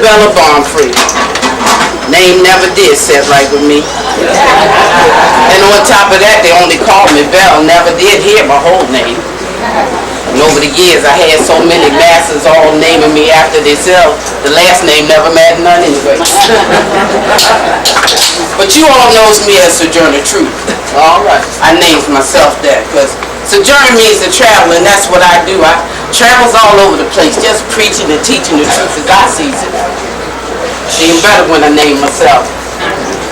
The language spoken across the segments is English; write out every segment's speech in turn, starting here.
Isabella Barnfree. Name never did set right with me. And on top of that, they only called me Bell. Never did hear my whole name. And over the years, I had so many masters all naming me after themselves. The last name never mattered none anyway. But you all knows me as Sojourner Truth. All right. I named myself that because Sojourner means to travel, and that's what I do. I travels all over the place, just preaching and teaching the truth as I see it. Even better when I name myself.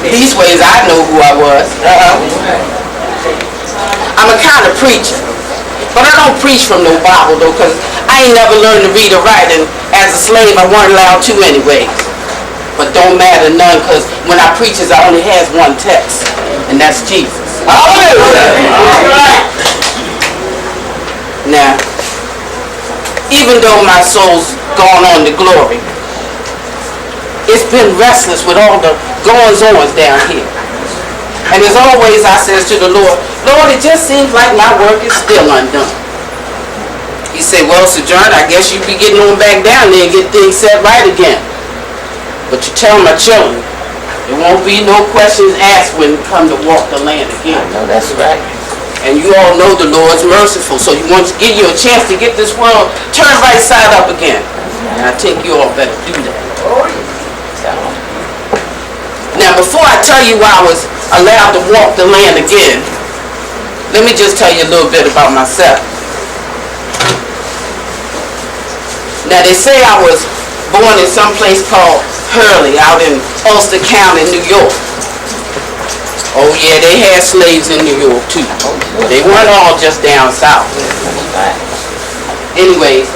These ways I know who I was. I'm a kind of preacher. But I don't preach from no Bible though, because I ain't never learned to read or write, and as a slave I weren't allowed to anyway. But don't matter none, because when I preach I only has one text, and that's Jesus. Hallelujah! Now, even though my soul's gone on to glory, it's been restless with all the goings-ons down here. And as always, I says to the Lord, Lord, it just seems like my work is still undone. He said, well, Sojourner, I guess you be getting on back down there and get things set right again. But you tell my children, there won't be no questions asked when you come to walk the land again. I know that's right. And you all know the Lord's merciful, so He wants to give you a chance to get this world turned right side up again. And I think you all better do that. Now, before I tell you why I was allowed to walk the land again, let me just tell you a little bit about myself. Now, they say I was born in some place called Hurley, out in Ulster County, New York. Oh yeah, they had slaves in New York too. They weren't all just down south. Anyways,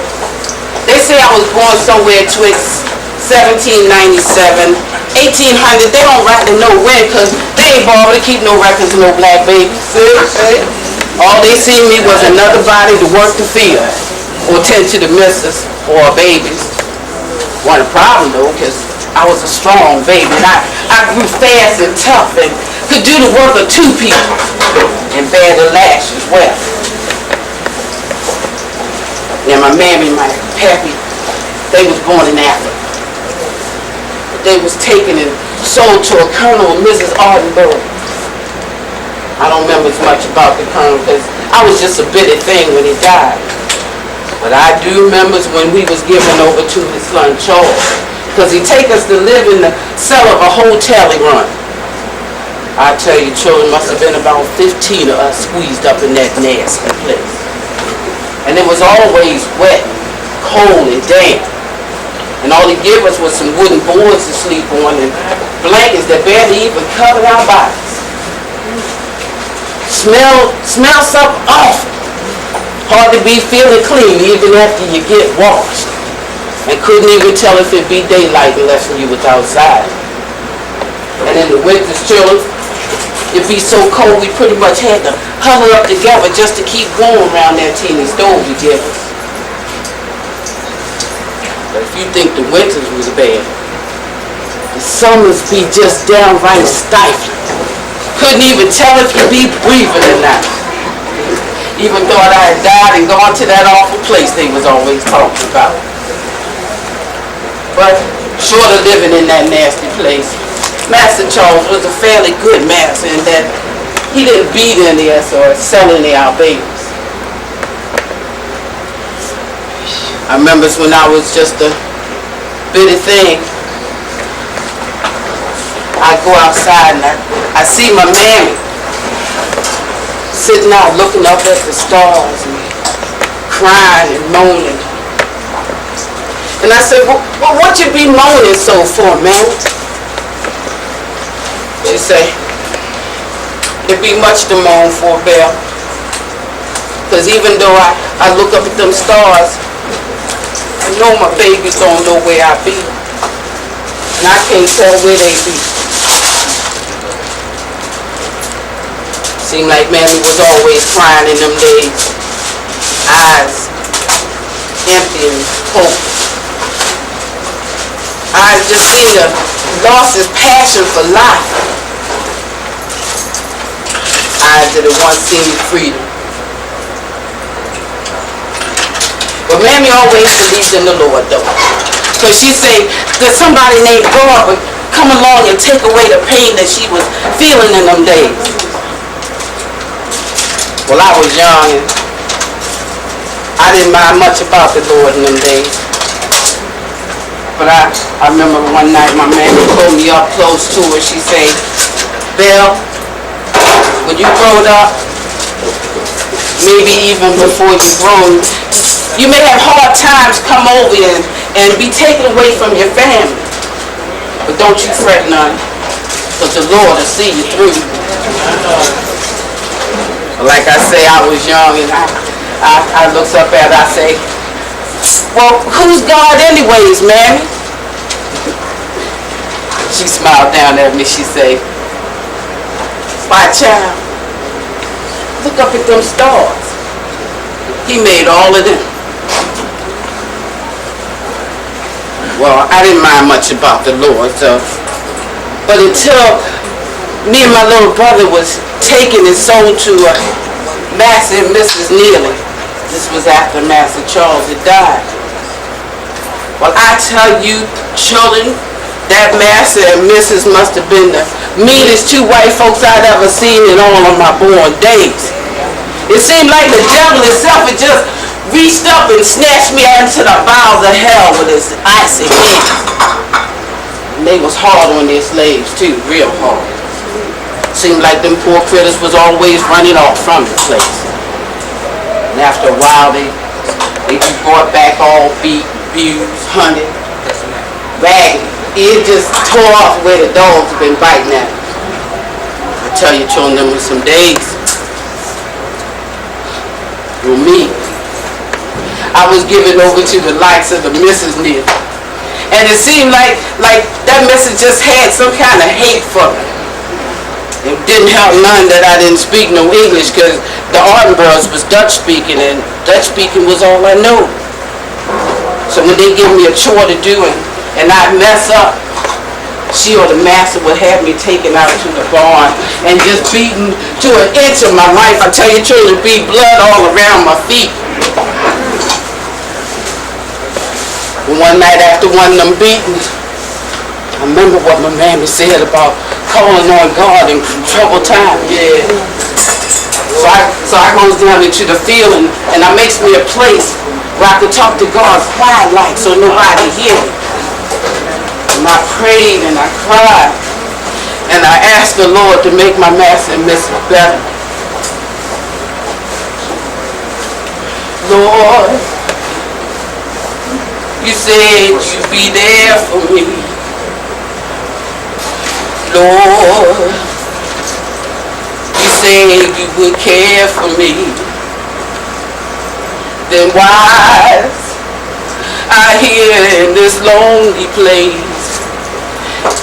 they say I was born somewhere twixt 1797, 1800. They don't rightly know when, because they ain't bothered to keep no records of no black babies. All they seen me was another body to work the field or tend to the missus or babies. Wasn't a problem though, because I was a strong baby, and I grew fast and tough and could do the work of two people and bear the lash as well. Now my mammy and my pappy, they was born in Africa. They was taken and sold to a Colonel and Mrs. Ardenburg. I don't remember as much about the Colonel because I was just a bitty thing when he died. But I do remember when we was given over to his son Charles, because he take us to live in the cellar of a hotel he run. I tell you, children, must have been about 15 of us squeezed up in that nasty place. And it was always wet, cold, and damp. And all he gave us was some wooden boards to sleep on and blankets that barely even covered our bodies. Smell something awful. Hard to be feeling clean even after you get washed. And couldn't even tell if it be daylight unless you was outside. And in the winters, children, it'd be so cold we pretty much had to huddle up together just to keep warm around that teeny stove you give us. But if you think the winters was bad, the summers be just downright stifling. Couldn't even tell if you'd be breathing or not. Even thought I had died and gone to that awful place they was always talking about. But short of living in that nasty place, Master Charles was a fairly good master in that he didn't beat any of us or sell any of our babies. I remember when I was just a bitty thing, I'd go outside and I see my mammy sitting out looking up at the stars and crying and moaning. And I said, well, what you be moaning so for, man? She say, it be much to moan for, Belle. Because even though I look up at them stars, I know my babies don't know where I be. And I can't tell where they be. Seemed like Mammy was always crying in them days. Eyes empty and hopeless. I just seen her lost his passion for life. Eyes that had once seen freedom. But Mammy always believed in the Lord though. Because she said that somebody named God would come along and take away the pain that she was feeling in them days. Well, I was young and I didn't mind much about the Lord in them days. But I remember one night my mammy pulled me up close to her. She said, Belle, when you growed up, maybe even before you grown, you may have hard times come over you and be taken away from your family. But don't you fret none, because the Lord will see you through. Like I say, I was young and I looks up at her, I say, well, who's God anyways, Mammy? She smiled down at me, she said, my child, look up at them stars. He made all of them. Well, I didn't mind much about the Lord, so. But until me and my little brother was taken and sold to Master and Mrs. Neely. This was after Master Charles had died. Well, I tell you, children, that Master and Mrs. must have been the meanest two white folks I'd ever seen in all of my born days. It seemed like the devil himself had just reached up and snatched me into the bowels of hell with his icy hands. And they was hard on their slaves too, real hard. Seemed like them poor critters was always running off from the place. And after a while they be brought back all beat, abused, hunted, raggedy. It just tore off where the dogs have been biting at it. I tell you, children, them was some days. For me, I was given over to the likes of the Mrs. Neal. And it seemed like that Mrs. just had some kind of hate for me. It didn't help none that I didn't speak no English, because the Ardenburgs was Dutch speaking, and Dutch speaking was all I knew. So when they give me a chore to do and I mess up, she or the master would have me taken out to the barn and just beaten to an inch of my life. I tell you, children, be blood all around my feet. One night after one of them beatings, I remember what my mammy said about calling on God in troubled times. Yeah. So I goes down into the field and I makes me a place where I could talk to God quiet like so nobody hear me. And I prayed and I cried and I asked the Lord to make my Master and Mrs. better. Lord, you said you'd be there for me. Lord, you said you would care for me. Then why I here in this lonely place,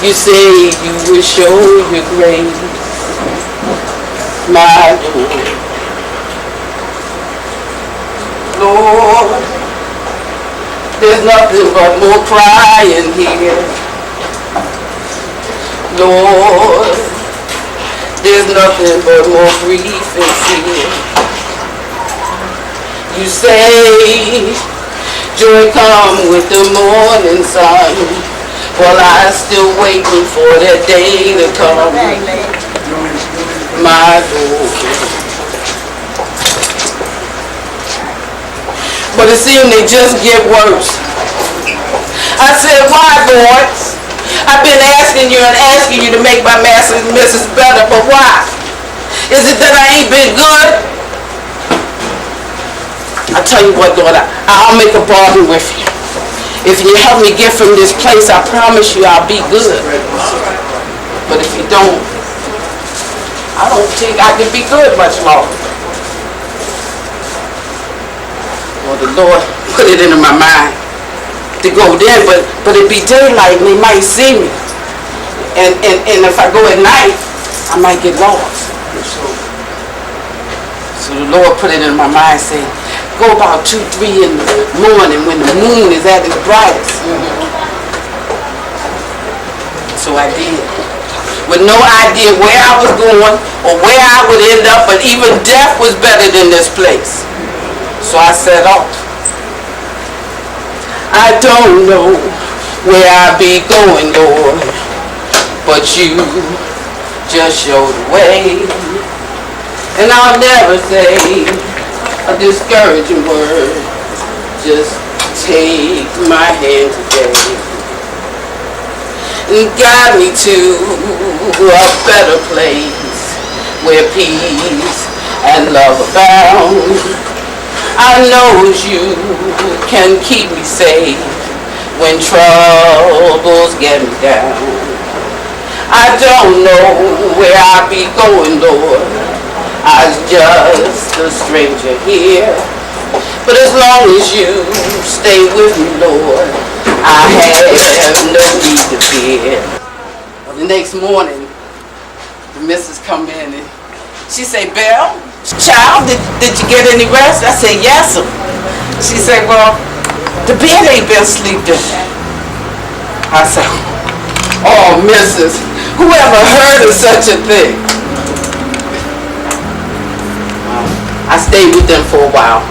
you say you will show your grace, my Lord, there's nothing but more crying here. Lord, there's nothing but more grief and fear. You say joy come with the morning sun. Well, I'm still waiting for that day to come, my Lord. But it seemed they just get worse. I said, why, Lord? I've been asking you and asking you to make my Master and Mrs. better, but why? Is it that I ain't been good? I tell you what, Lord, I'll make a bargain with you. If you help me get from this place, I promise you I'll be good. But if you don't, I don't think I can be good much longer. Well, the Lord put it into my mind to go there, but it'd be daylight and they might see me. And if I go at night, I might get lost. So the Lord put it in my mind saying, go about 2, 3 in the morning when the moon is at its brightest. So I did. With no idea where I was going or where I would end up, but even death was better than this place. So I set off. I don't know where I be going, Lord, but you just show the way. And I'll never say a discouraging word. Just take my hand today and guide me to a better place where peace and love abound. I know you can keep me safe when troubles get me down. I don't know where I'll be going, Lord. I'm just a stranger here. But as long as you stay with me, Lord, I have no need to fear. Well, the next morning, the missus come in and she say, Belle, child, did you get any rest? I said, yes, sir. She said, well, the bed ain't been sleeping. I said, oh, missus, whoever heard of such a thing? I stayed with them for a while.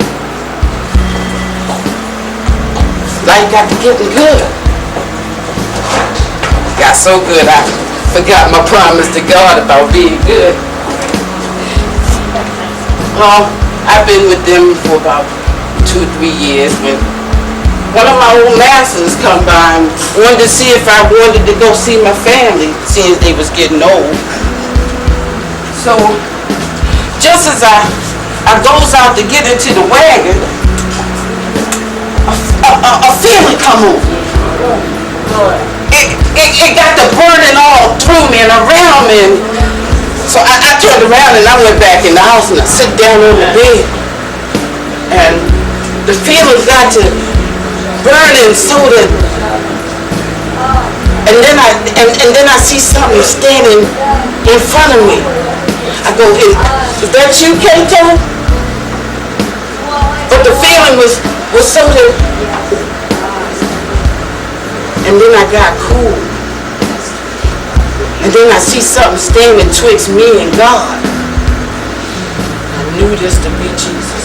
Life got to getting good. Got so good I forgot my promise to God about being good. Well, I've been with them for about 2-3 years when one of my old masters come by and wanted to see if I wanted to go see my family, seeing they was getting old. So just as I goes out to get into the wagon, a feeling come over me. It got the burning all through me and around me. And so I turned around and I went back in the house and I sit down on the bed. And the feeling got to burning so that, and then I see something standing in front of me. I go, is that you, Kato? But the feeling was so that, and then I got cool. And then I see something standing twixt me and God. I knew this to be Jesus.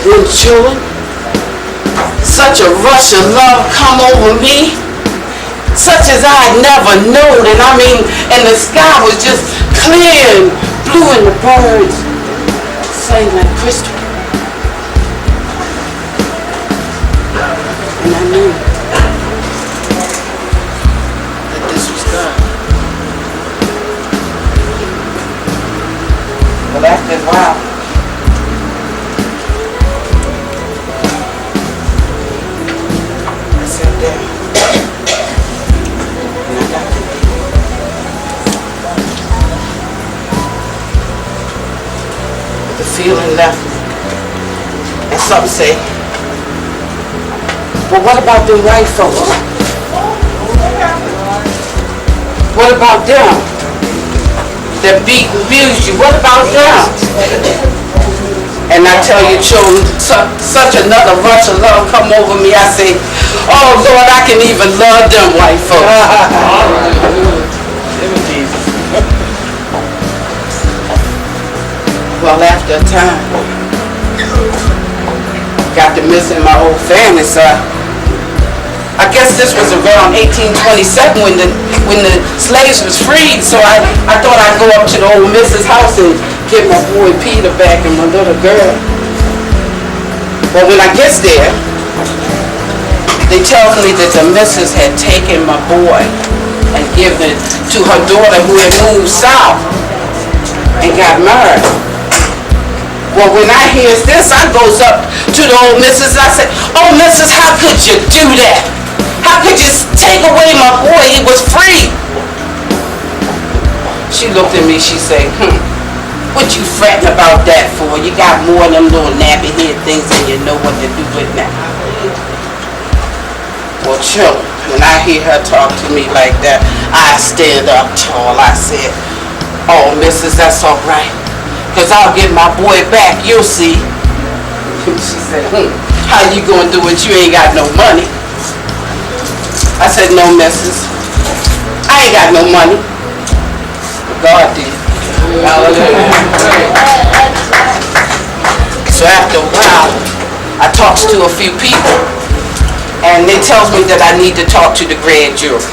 Then children, such a rush of love come over me, such as I had never known. And I mean, and the sky was just clear and blue and the birds sang like crystal. And I knew that this was God. Well, after a while, I sat down and I got to be. The feeling left me. And something said, but what about the white folks? What about them that beat and abused you? What about them? And I tell you, children, such another rush of love come over me. I say, oh Lord, I can even love them white folks. Well, after a time, got to missing my whole family, so I guess this was around 1827 when the slaves was freed. So I thought I'd go up to the old missus' house and get my boy Peter back and my little girl. But when I get there, they tell me that the missus had taken my boy and given it to her daughter who had moved south and got married. Well, when I hear this, I goes up to the old missus. I said, oh, missus, how could you do that? How could you take away my boy? He was free. She looked at me, she said, what you fretting about that for? You got more of them little nappy head things and you know what to do with that. Well, children, when I hear her talk to me like that, I stand up tall. I said, oh, missus, that's all right. Because I'll get my boy back, you'll see. She said, how you gonna do it? You ain't got no money. I said, no, missus. I ain't got no money. God did. So after a while, I talked to a few people. and it tells me that I need to talk to the grand jury.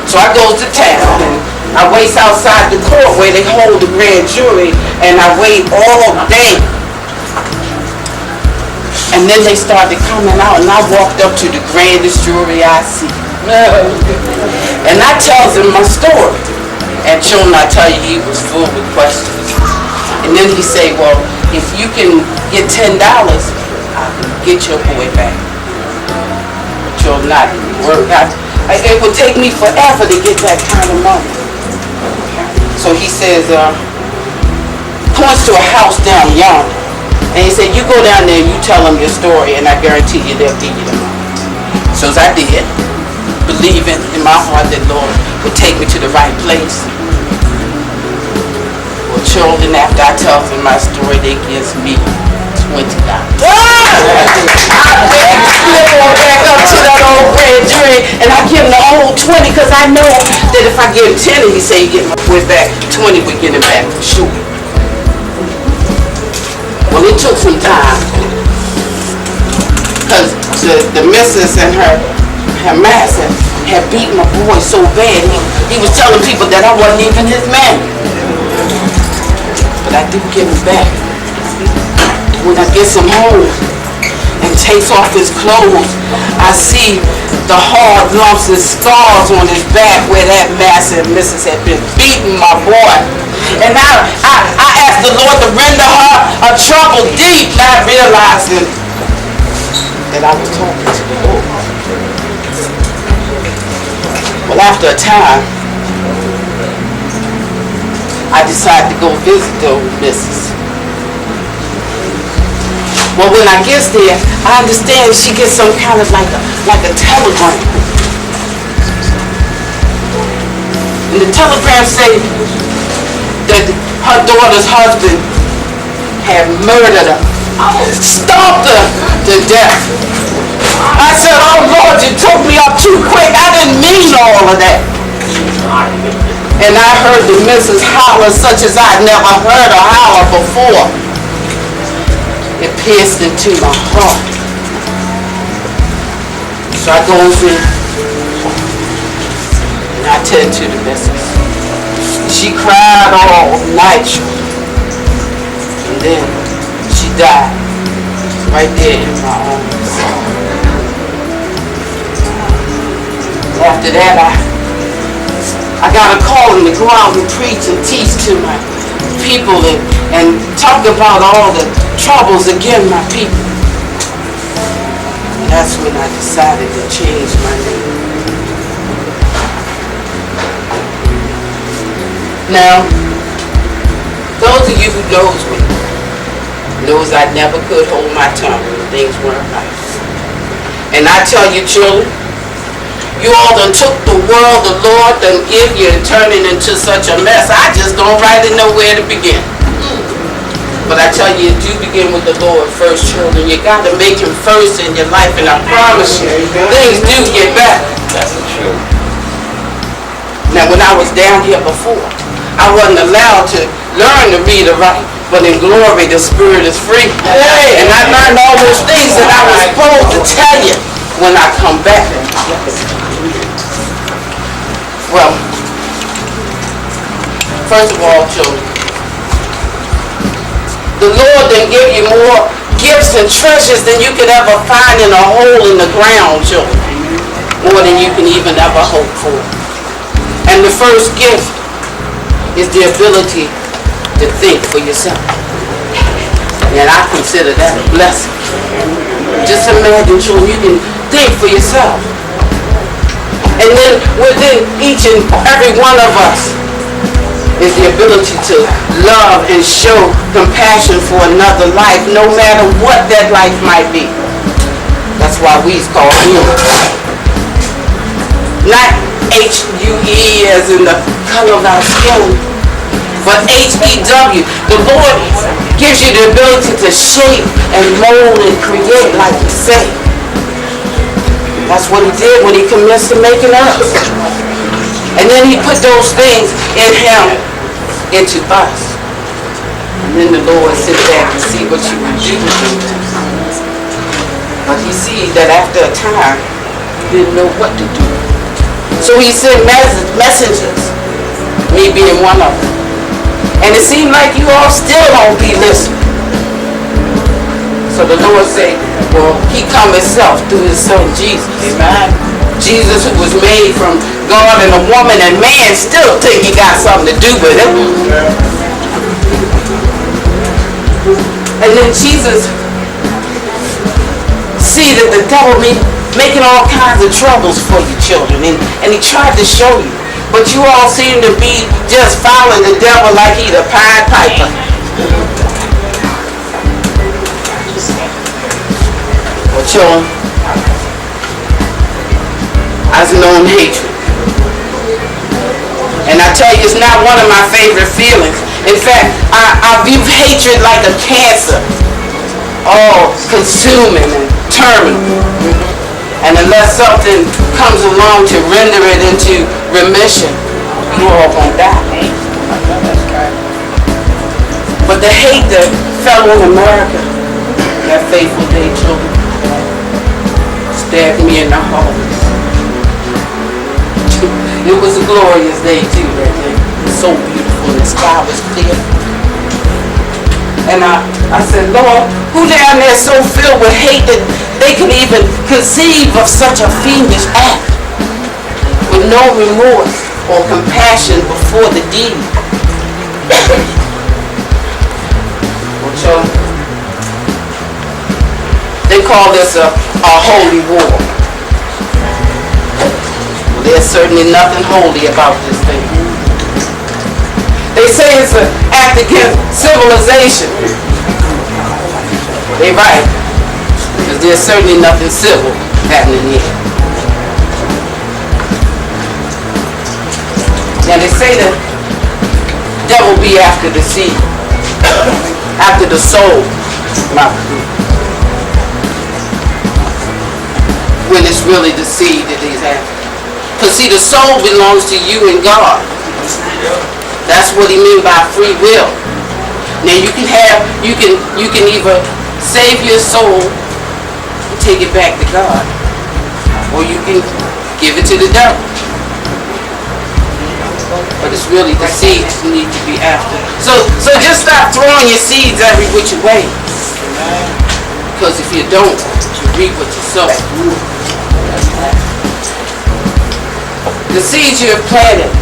So I go to town and I wait outside the court where they hold the grand jury, and I wait all day. And then they started coming out, and I walked up to the grandest jury I see. And I tells him my story. And children, I tell you, he was full with questions. And then he say, well, if you can get $10, I'll get your boy back. But children, I didn't work. It would take me forever to get that kind of money. So he says, points to a house down yonder. And he said, you go down there and you tell them your story, and I guarantee you they'll give you the money. So as I did, believing in my heart that Lord would take me to the right place. Well, children, after I tell them my story, they gives me $20. I back up to that old grand jury, and I give him the whole 20, because I know that if I give him 10, he say he get my boy back, 20 would get him back for sure. Well, it took some time, because the missus and her master had beaten my boy so bad, he was telling people that I wasn't even his man. But I do give him back. When I get him home and takes off his clothes, I see the hard lumps and scars on his back where that master and missus had been beating my boy. And I asked the Lord to render her a trouble deep, not realizing that I was talking to the Lord. Well, after a time, I decided to go visit the old missus. Well, when I get there, I understand she gets some kind of like a telegram. And the telegram say that her daughter's husband had murdered her, stomped her to death. I said, oh Lord, you took me up too quick. I didn't mean all of that. And I heard the missus holler such as I'd never heard her holler before. It pierced into my heart. So I go in and I tell to the missus. She cried all night, and then she died right there in my arms. After that, I got a calling to go out and preach and teach to my people and talk about all the troubles against my people. And that's when I decided to change my name. Now, those of you who knows me knows I never could hold my tongue when things weren't right. And I tell you, children, you all done took the world the Lord done give you and turn it into such a mess. I just don't rightly know where to begin. But I tell you, do begin with the Lord first, children. You got to make him first in your life, and I promise you, things do get better. That's the truth. Now, when I was down here before, I wasn't allowed to learn to read or write, but in glory, the spirit is free. And I learned all those things that I was supposed to tell you when I come back. Well, first of all, children, the Lord done give you more gifts and treasures than you could ever find in a hole in the ground, children. More than you can even ever hope for. And the first gift is the ability to think for yourself. And I consider that a blessing. Just imagine, children, you can think for yourself. And then within each and every one of us is the ability to love and show compassion for another life, no matter what that life might be. That's why we's called human. Not H-U-E as in the color of our skin, but H-E-W. The Lord gives you the ability to shape and mold and create like he said. That's what he did when he commenced to making us. And then he put those things in him into us. And then the Lord sit back and see what you would do with them. But he sees that after a time, you didn't know what to do. So he sent messengers, me being one of them. And it seemed like you all still don't be listening. So the Lord said, well, he come himself through his son Jesus. Amen. Jesus, who was made from God and a woman, and man still think he got something to do with it. And then Jesus see that the devil making all kinds of troubles for you children, and he tried to show you. But you all seem to be just following the devil like he the Pied Piper. Well, children, I've known hatred. And I tell you, it's not one of my favorite feelings. In fact, I view hatred like a cancer. All consuming and terminal. And unless something comes along to render it into remission, you all gonna die. But the hate that fell on America, that fateful day, children, stabbed me in the heart. It was a glorious day too that day. It was so beautiful and the sky was clear. And I said, Lord, who down there so filled with hate that they could even conceive of such a fiendish act with no remorse or compassion before the deed? Well, children, they call this a holy war. Well, there's certainly nothing holy about this thing. They say it's an act against civilization. They're right, because there's certainly nothing civil happening here. Now they say the devil be after the seed, after the soul, when it's really the seed that he's after. Because see, the soul belongs to you and God. That's what he means by free will. Now you can either save your soul and take it back to God, or you can give it to the devil. But it's really the seeds you need to be after. So just stop throwing your seeds every which way. Because if you don't, you reap what you sow. The seeds you have planted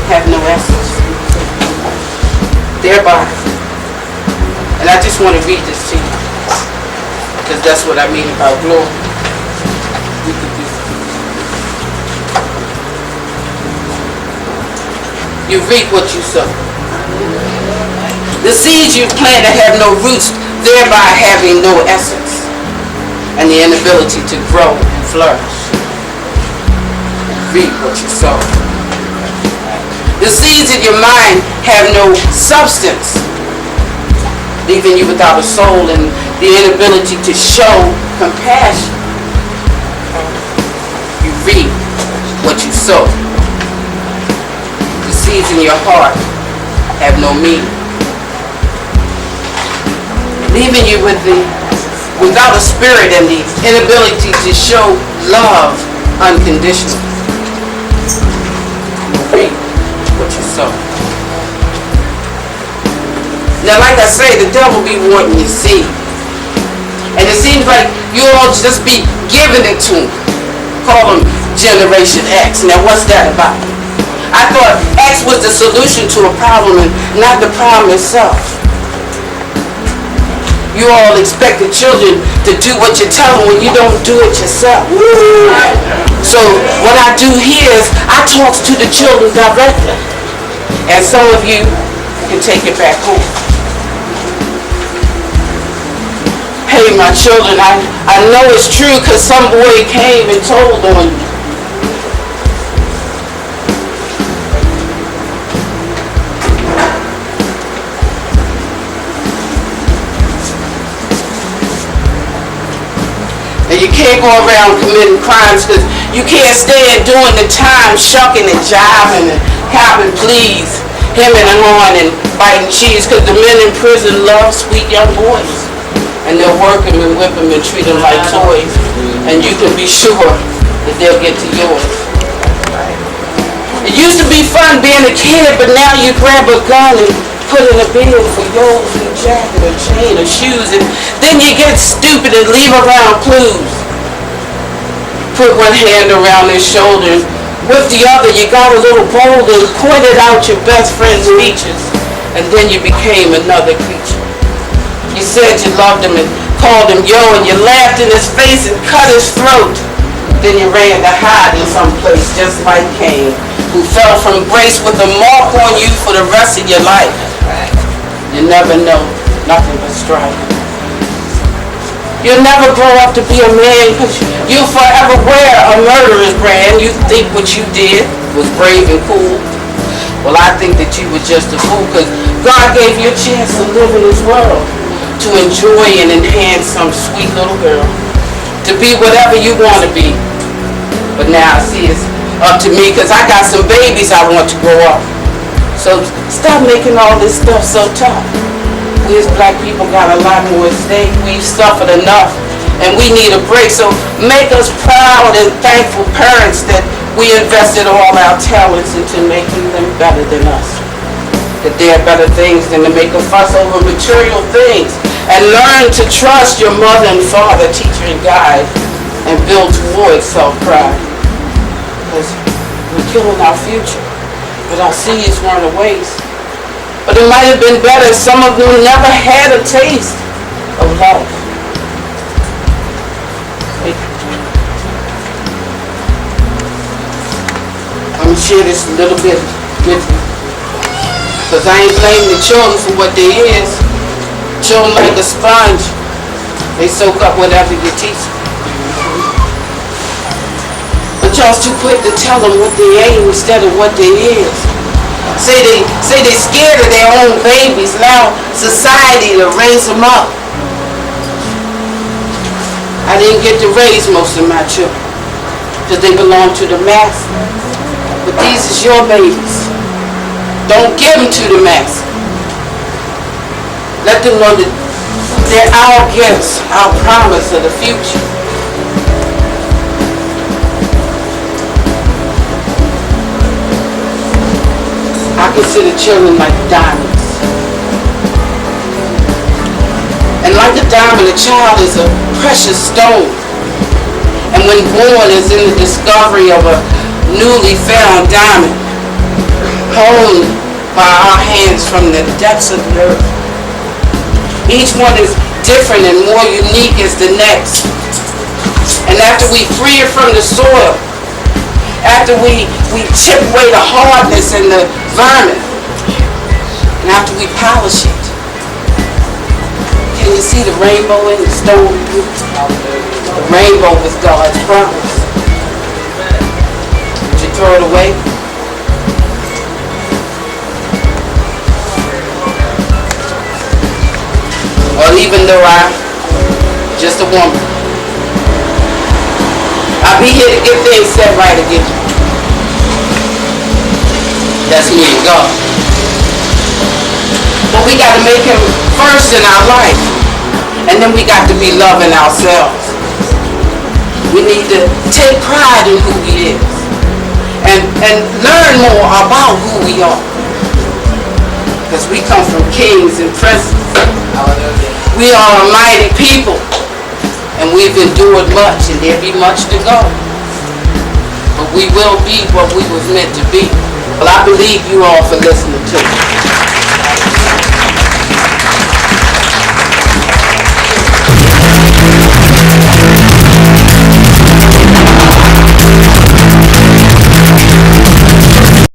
have no essence. Thereby, and I just want to read this to you, because that's what I mean about glory. You reap what you sow. The seeds you planted have no roots, thereby having no essence, and the inability to grow and flourish. Reap what you sow. The seeds in your mind have no substance, leaving you without a soul and the inability to show compassion. You reap what you sow. The seeds in your heart have no meaning, leaving you without a spirit and the inability to show love unconditionally. You reap what you sow. Now, like I say, the devil be wanting your seed. And it seems like you all just be giving it to him. Call him Generation X. Now, what's that about? I thought X was the solution to a problem and not the problem itself. You all expect the children to do what you tell them when you don't do it yourself. So what I do here is I talk to the children directly. And some of you can take it back home. Hey, my children, I know it's true because some boy came and told on you. And you can't go around committing crimes because you can't stand doing the time shucking and jiving and copping pleas, hemming and hawing and biting cheese, because the men in prison love sweet young boys. and they'll work them and whip them and treat them like toys, and you can be sure that they'll get to yours. It used to be fun being a kid, but now you grab a gun and put in a bid for yours and a jacket or chain or shoes, and then you get stupid and leave around clues. Put one hand around his shoulder, and with the other you got a little bold and pointed out your best friend's features, and then you became another creature. You said you loved him and called him yo, and you laughed in his face and cut his throat. Then you ran to hide in some place just like Cain, who fell from grace with a mark on you for the rest of your life. You never know nothing but strife. You'll never grow up to be a man, because you'll forever wear a murderer's brand. You think what you did was brave and cool. Well, I think that you were just a fool, because God gave you a chance to live in this world, to enjoy and enhance some sweet little girl, to be whatever you want to be. But now I see it's up to me, because I got some babies I want to grow up. So stop making all this stuff so tough. We as black people got a lot more at stake. We've suffered enough, and we need a break. So make us proud and thankful parents that we invested all our talents into making them better than us. That there are better things than to make a fuss over material things. And learn to trust your mother and father, teacher and guide, and build towards self-pride. Because we're killing our future, but our seeds weren't a waste. But it might have been better if some of them never had a taste of love. I'm going to share this a little bit with you, because I ain't blaming the children for what they is. Children like a sponge, they soak up whatever you teach them. But y'all's too quick to tell them what they ain't instead of what they is. Say they scared of their own babies, allow society to raise them up. I didn't get to raise most of my children, because they belong to the master. But these is your babies. Don't give them to the master. Let them know that they're our gifts, our promise of the future. I consider children like diamonds. And like a diamond, a child is a precious stone. And when born is in the discovery of a newly found diamond, honed by our hands from the depths of the earth. Each one is different and more unique as the next. And after we free it from the soil, after we chip away the hardness and the vermin, and after we polish it, can you see the rainbow in the stone? The rainbow was God's promise. Did you throw it away? Well, even though I'm just a woman, I'll be here to get things set right again. That's me and God. But we got to make him first in our life. And then we got to be loving ourselves. We need to take pride in who he is. And learn more about who we are. Because we come from kings and princes. We are a mighty people, and we've endured much, and there be much to go. But we will be what we was meant to be. Well, I believe you all for listening to me.